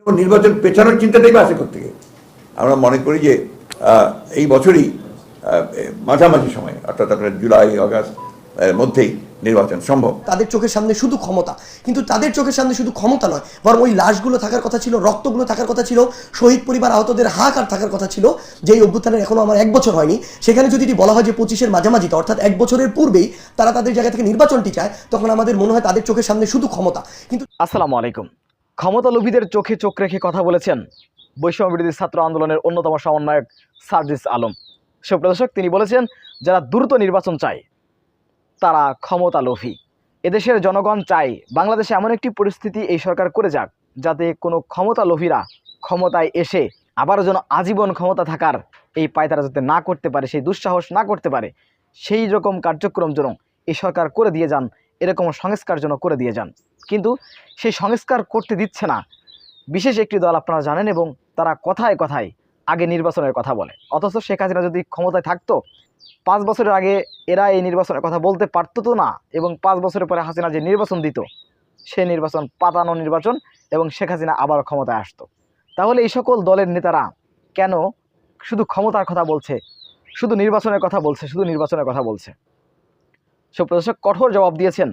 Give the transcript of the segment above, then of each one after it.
নির্বাচন পেছানোর চিন্তাটাই বা আছে কোত্থেকে? আমরা মনে করি যে এই বছরই মাঝামাঝি সময় অর্থাৎ আপনার জুলাই আগস্ট এর মধ্যেই নির্বাচন সম্ভব। তাদের চোখের সামনে শুধু ক্ষমতা, কিন্তু তাদের চোখের সামনে শুধু ক্ষমতা নয়, বরং ওই লাশগুলো থাকার কথা ছিল, রক্তগুলো থাকার কথা ছিল, শহীদ পরিবার আহতদের হাহাকার থাকার কথা ছিল। যেই অভ্যুত্থানের এখনো আমার 1 বছর হয়নি, সেখানে যদি বলা হয় যে 25-এর মাঝামাঝিতে অর্থাৎ 1 বছরের পূর্বেই তারা তাদের জায়গা থেকে নির্বাচনটি চায়, তখন আমাদের মনে হয় তাদের চোখের সামনে শুধু ক্ষমতা। কিন্তু আসসালামু আলাইকুম। ক্ষমতা লোভীদের চোখে চোখ রেখে কথা বলেছেন বৈষম্য বিরোধী ছাত্র আন্দোলনের অন্যতম সমন্বয়ক সার্জিস আলম। সুপ্রিয় দর্শক, তিনি বলেছেন যারা দ্রুত নির্বাচন চায় তারা ক্ষমতা লোভী। এদেশের জনগণ চায় বাংলাদেশে এমন একটি পরিস্থিতি এই সরকার করে যাক যাতে কোনো ক্ষমতা লোভীরা ক্ষমতায় এসে আবারও যেন আজীবন ক্ষমতা থাকার এই পায়তারা যাতে না করতে পারে, সেই দুঃসাহস না করতে পারে, সেই রকম কার্যক্রম যেন এই সরকার করে দিয়ে যান, এরকম সংস্কার যেন করে দিয়ে যান। কিন্তু সেই সংস্কার করতে দিচ্ছে না বিশেষ একটি দল, আপনারা জানেন, এবং তারা কথায় কথায় আগে নির্বাচনের কথা বলে। অথচ শেখ হাসিনা যদি ক্ষমতায় থাকতো 5 বছরের আগে এরা এই নির্বাচনের কথা বলতে পারতো তো না, এবং 5 বছরের পরে হাসিনা যে নির্বাচন দিত সে নির্বাচন পাতানো নির্বাচন, এবং শেখ হাসিনা আবার ক্ষমতায় আসতো। তাহলে এই সকল দলের নেতারা কেন শুধু ক্ষমতার কথা বলছে, শুধু নির্বাচনের কথা বলছে, শুধু নির্বাচনের কথা বলছে? সুপ্রিয় দর্শক, কঠোর জবাব দিয়েছেন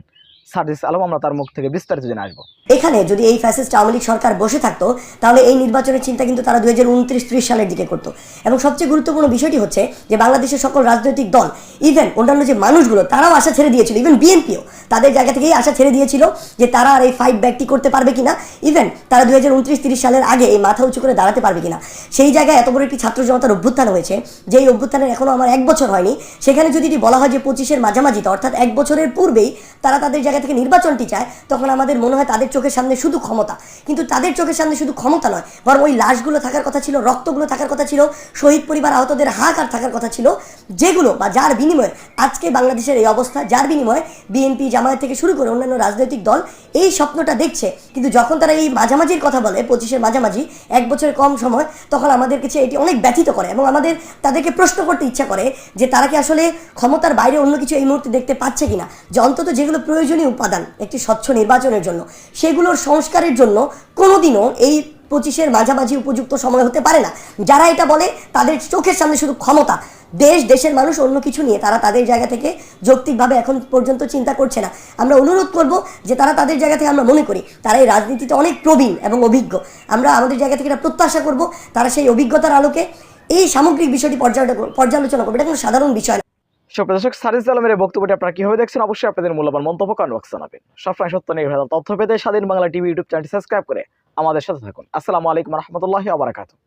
সার্জিস আলম। আমরা তার মুখ থেকে বিস্তারিত জেনে আসবো। এখানে যদি এই ফ্যাসিস্ট আওয়ামী লীগ সরকার বসে থাকতো, তাহলে এই নির্বাচনের চিন্তা কিন্তু তারা 2029-30 সালের দিকে করতো। এবং সবচেয়ে গুরুত্বপূর্ণ বিষয়টি হচ্ছে যে বাংলাদেশের সকল রাজনৈতিক দল, ইভেন অন্যান্য যে মানুষগুলো, তারাও আশা ছেড়ে দিয়েছিল। ইভেন বিএনপিও তাদের জায়গা থেকেই আশা ছেড়ে দিয়েছিল যে তারা আর এই ফাইট ব্যাকটি করতে পারবে কিনা, ইভেন তারা 2029-30 সালের আগে এই মাথা উঁচু করে দাঁড়াতে পারবে কিনা। সেই জায়গায় এত বড় একটি ছাত্র জনতার অভ্যুত্থান হয়েছে, যেই অভ্যুত্থানের এখনো আমার 1 বছর হয়নি, সেখানে যদি বলা হয় যে 25-এর মাঝামাঝিতে অর্থাৎ 1 বছরের পূর্বেই তারা তাদের জায়গা থেকে নির্বাচনটি চায়, তখন আমাদের মনে হয় তাদের চোখের সামনে শুধু ক্ষমতা। কিন্তু তাদের চোখের সামনে শুধু ক্ষমতা নয়, বরং ওই লাশগুলো থাকার কথা ছিল, রক্তগুলো থাকার কথা ছিল, শহীদ পরিবার আহতদের হাহাকার থাকার কথা ছিল, যেগুলো বা যার বিনিময়ে আজকে বাংলাদেশের এই অবস্থা, যার বিনিময়ে বিএনপি, জামায়াত থেকে শুরু করে অন্যান্য রাজনৈতিক দল এই স্বপ্নটা দেখছে। কিন্তু যখন তারা এই মাঝামাঝির কথা বলে, 25-এর মাঝামাঝি, 1 বছরের কম সময়, তখন আমাদের কাছে এটি অনেক ব্যথিত করে এবং আমাদের তাদেরকে প্রশ্ন করতে ইচ্ছা করে যে তারা কি আসলে ক্ষমতার বাইরে অন্য কিছু এই মুহূর্তে দেখতে পাচ্ছে কিনা, যে অন্তত যেগুলো প্রয়োজনীয় উপাদান একটি স্বচ্ছ নির্বাচনের জন্য, সেগুলোর সংস্কারের জন্য কোনোদিনও এই 25-এর মাঝামাঝি উপযুক্ত সময় হতে পারে না। যারা এটা বলে তাদের চোখের সামনে শুধু ক্ষমতা, দেশের মানুষ অন্য কিছু নিয়ে তারা তাদের জায়গা থেকে যৌক্তিকভাবে এখন পর্যন্ত চিন্তা করছে না। আমরা অনুরোধ করব যে তারা তাদের জায়গা থেকে, আমরা মনে করি তারা এই রাজনীতিতে অনেক প্রবীণ এবং অভিজ্ঞ, আমরা আমাদের জায়গা থেকে এটা প্রত্যাশা করব তারা সেই অভিজ্ঞতার আলোকে এই সামগ্রিক বিষয়টি পর্যালোচনা করবে। এটা কোনো সাধারণ বিষয় না। সুপ্রিয় দর্শক, সার্জিস আলমের এই বক্তব্যটি আপনারা কিভাবে দেখছেন অবশ্যই আপনাদের মূল্যবান মন্তব্য কমেন্ট বক্সে জানাবেন। সবসময় সত্য নির্ভর তথ্য পেতে স্বাধীন বাংলা টিভি ইউটিউব চ্যানেলটি সাবস্ক্রাইব করে আমাদের সাথে থাকুন। আসসালামু আলাইকুম ওয়া রাহমাতুল্লাহি ওয়া বারাকাতুহু।